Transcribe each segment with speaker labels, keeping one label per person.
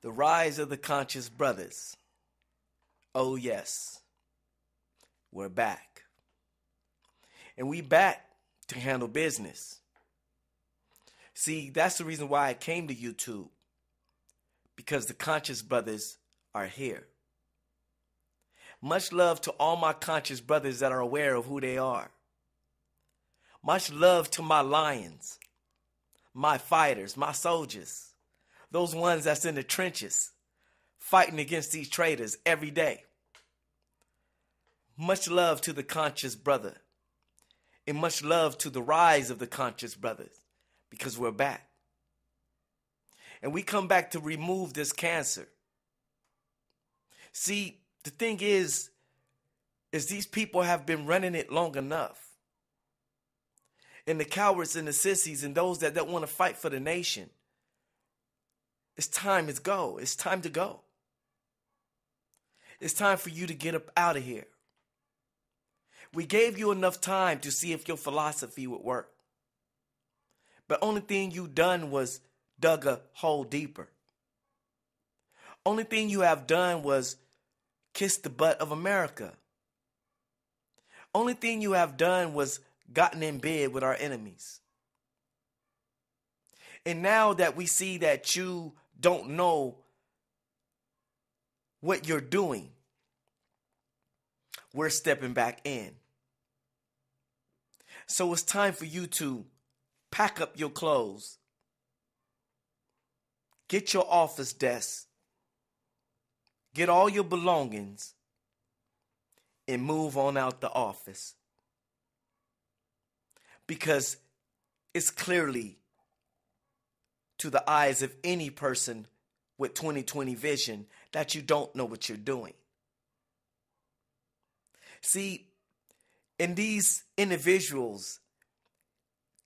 Speaker 1: The rise of the conscious brothers. Oh yes, we're back. And we back to handle business. See, that's the reason why I came to YouTube. Because the conscious brothers are here. Much love to all my conscious brothers that are aware of who they are. Much love to my lions, my fighters, my soldiers. Those ones that's in the trenches, fighting against these traitors every day. Much love to the conscious brother. And much love to the rise of the conscious brothers. Because we're back. And we come back to remove this cancer. See, the thing is these people have been running it long enough. And the cowards and the sissies and those that don't want to fight for the nation. It's time to go. It's time to go. It's time for you to get up out of here. We gave you enough time to see if your philosophy would work. But only thing you done was dug a hole deeper. Only thing you have done was kiss the butt of America. Only thing you have done was gotten in bed with our enemies. And now that we see that you don't know what you're doing, we're stepping back in. So it's time for you to pack up your clothes, get your office desk, get all your belongings, and move on out the office. Because it's clearly to the eyes of any person with 20/20 vision that you don't know what you're doing. See, in these individuals,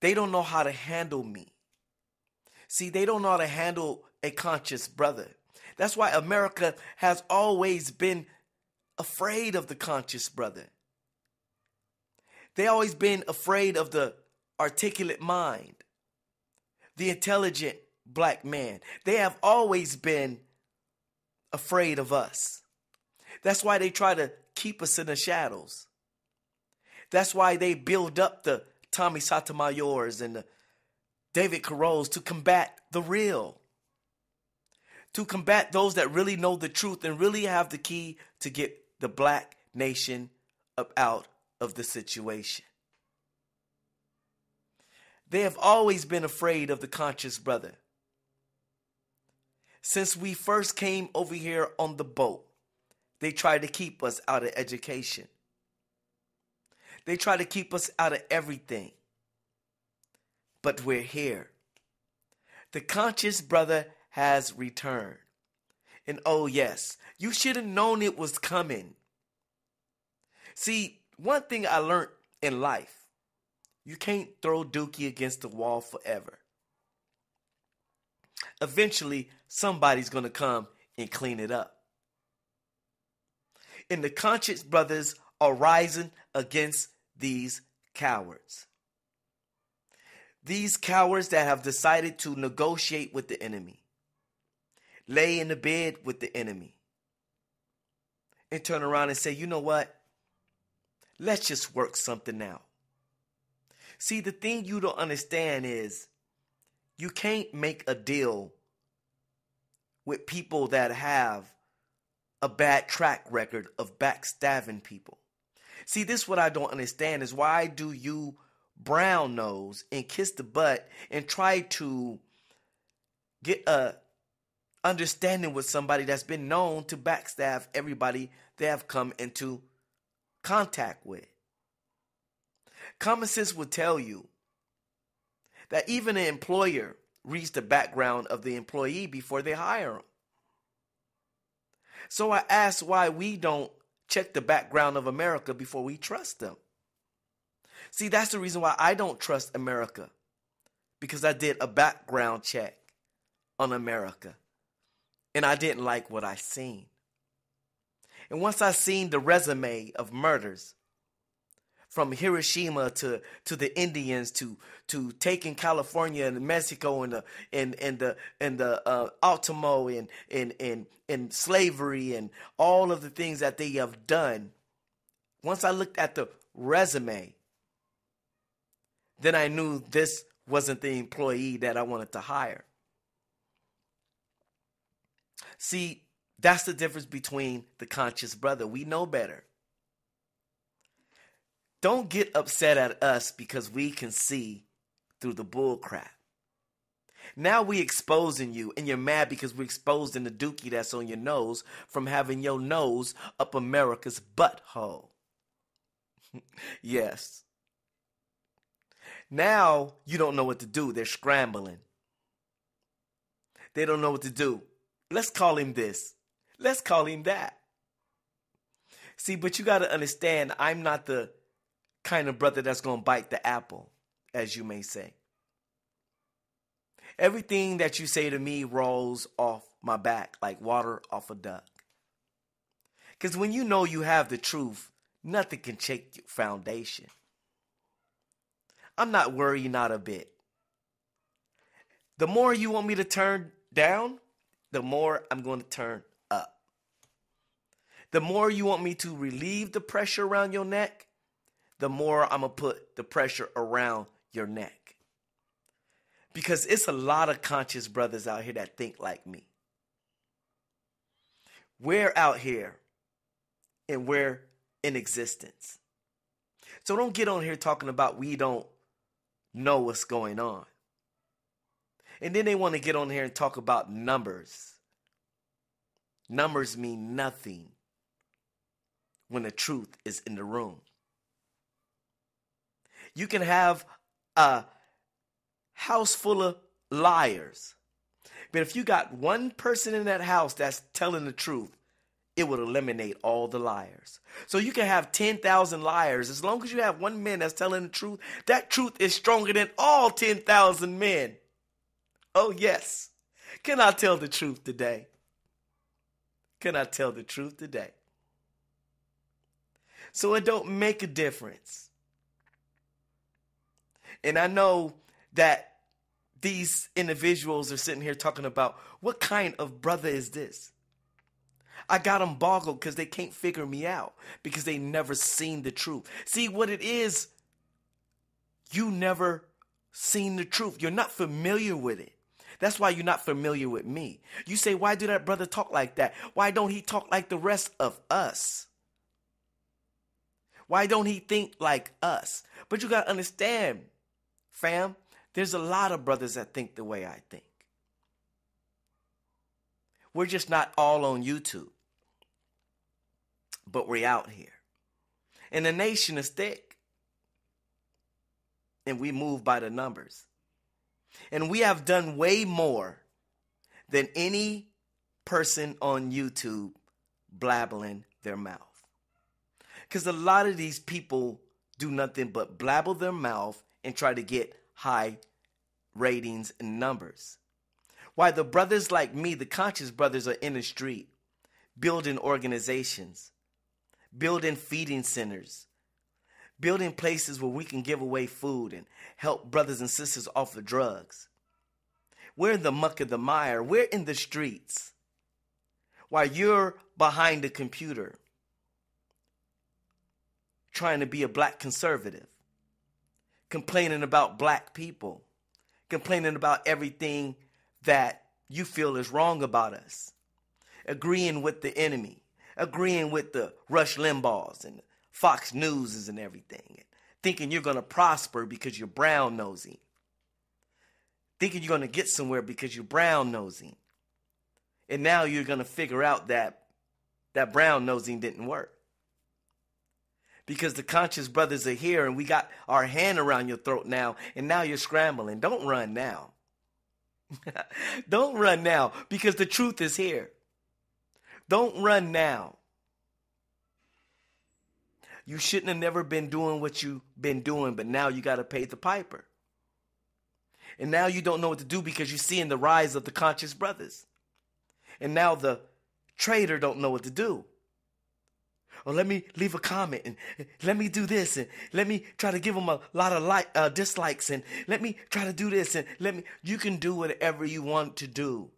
Speaker 1: they don't know how to handle me. See, they don't know how to handle a conscious brother. That's why America has always been afraid of the conscious brother. They always been afraid of the articulate mind, the intelligent black man. They have always been afraid of us. That's why they try to keep us in the shadows. That's why they build up the Tommy Sotomayors and the David Carolls to combat the real. To combat those that really know the truth and really have the key to get the black nation up out of the situation. They have always been afraid of the conscious brother. Since we first came over here on the boat, they tried to keep us out of education. They try to keep us out of everything. But we're here. The conscious brother has returned. And oh yes, you should have known it was coming. See, one thing I learned in life, you can't throw Dookie against the wall forever. Eventually, somebody's going to come and clean it up. And the conscious brothers are rising against these cowards. These cowards that have decided to negotiate with the enemy, lay in the bed with the enemy, and turn around and say, you know what? Let's just work something out. See, the thing you don't understand is you can't make a deal with people that have a bad track record of backstabbing people. See, this is what I don't understand is why do you brown nose and kiss the butt and try to get a understanding with somebody that's been known to backstab everybody they have come into contact with. Common sense would tell you that even an employer reads the background of the employee before they hire them. So I ask why we don't check the background of America before we trust them. See, that's the reason why I don't trust America. Because I did a background check on America. And I didn't like what I seen. And once I seen the resume of murders, from Hiroshima to the Indians to taking California and Mexico and the Ultimo and slavery and all of the things that they have done. Once I looked at the resume, then I knew this wasn't the employee that I wanted to hire. See, that's the difference between the conscious brother. We know better. Don't get upset at us because we can see through the bull crap. Now we exposing you, and you're mad because we're exposing the dookie that's on your nose from having your nose up America's butthole. Yes. Now you don't know what to do. They're scrambling. They don't know what to do. Let's call him this. Let's call him that. See, but you got to understand, I'm not the kind of brother that's going to bite the apple, as you may say. Everything that you say to me rolls off my back like water off a duck. Because when you know you have the truth, nothing can shake your foundation. I'm not worried, not a bit. The more you want me to turn down, the more I'm going to turn up. The more you want me to relieve the pressure around your neck, the more I'm going to put the pressure around your neck. Because it's a lot of conscious brothers out here that think like me. We're out here and we're in existence. So don't get on here talking about we don't know what's going on. And then they want to get on here and talk about numbers. Numbers mean nothing when the truth is in the room. You can have a house full of liars, but if you got one person in that house that's telling the truth, it would eliminate all the liars. So you can have 10,000 liars. As long as you have one man that's telling the truth, that truth is stronger than all 10,000 men. Oh, yes. Can I tell the truth today? Can I tell the truth today? So it don't make a difference. And I know that these individuals are sitting here talking about, what kind of brother is this? I got them boggled because they can't figure me out because they never seen the truth. See what it is? You never seen the truth. You're not familiar with it. That's why you're not familiar with me. You say, why do that brother talk like that? Why don't he talk like the rest of us? Why don't he think like us? But you got to understand, fam, there's a lot of brothers that think the way I think. We're just not all on YouTube. But we're out here. And the nation is thick. And we move by the numbers. And we have done way more than any person on YouTube blabbling their mouth. Because a lot of these people do nothing but blabble their mouth and try to get high ratings and numbers. Why the brothers like me, the conscious brothers, are in the street, building organizations, building feeding centers, building places where we can give away food and help brothers and sisters off of drugs. We're in the muck of the mire. We're in the streets. While you're behind the computer trying to be a black conservative, complaining about black people, complaining about everything that you feel is wrong about us, agreeing with the enemy, agreeing with the Rush Limbaughs and Fox Newses and everything, thinking you're going to prosper because you're brown nosing, thinking you're going to get somewhere because you're brown nosing, and now you're going to figure out that brown nosing didn't work. Because the conscious brothers are here and we got our hand around your throat now, and now you're scrambling. Don't run now. Don't run now, because the truth is here. Don't run now. You shouldn't have never been doing what you've been doing, but now you got to pay the piper. And now you don't know what to do because you're seeing the rise of the conscious brothers. And now the traitor don't know what to do. Or let me leave a comment, and let me do this, and let me try to give them a lot of dislikes, and let me try to do this, and you can do whatever you want to do.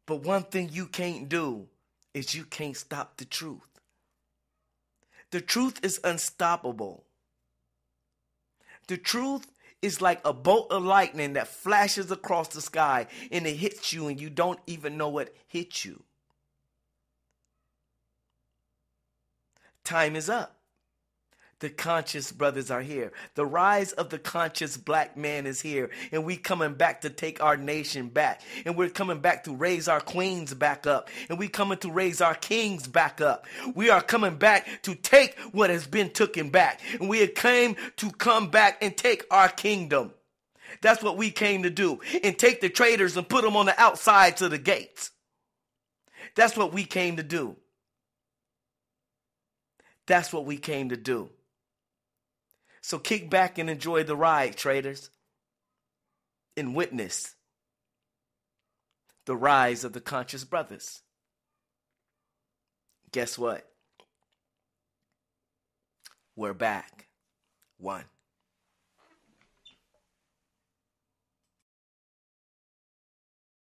Speaker 1: But one thing you can't do is you can't stop the truth. The truth is unstoppable. The truth is like a bolt of lightning that flashes across the sky and it hits you and you don't even know it hit you. Time is up. The conscious brothers are here. The rise of the conscious black man is here. And we coming back to take our nation back. And we're coming back to raise our queens back up. And we coming to raise our kings back up. We are coming back to take what has been taken back. And we came to come back and take our kingdom. That's what we came to do. And take the traitors and put them on the outsides of the gates. That's what we came to do. That's what we came to do. So kick back and enjoy the ride, traders, and witness the rise of the conscious brothers. Guess what? We're back. One.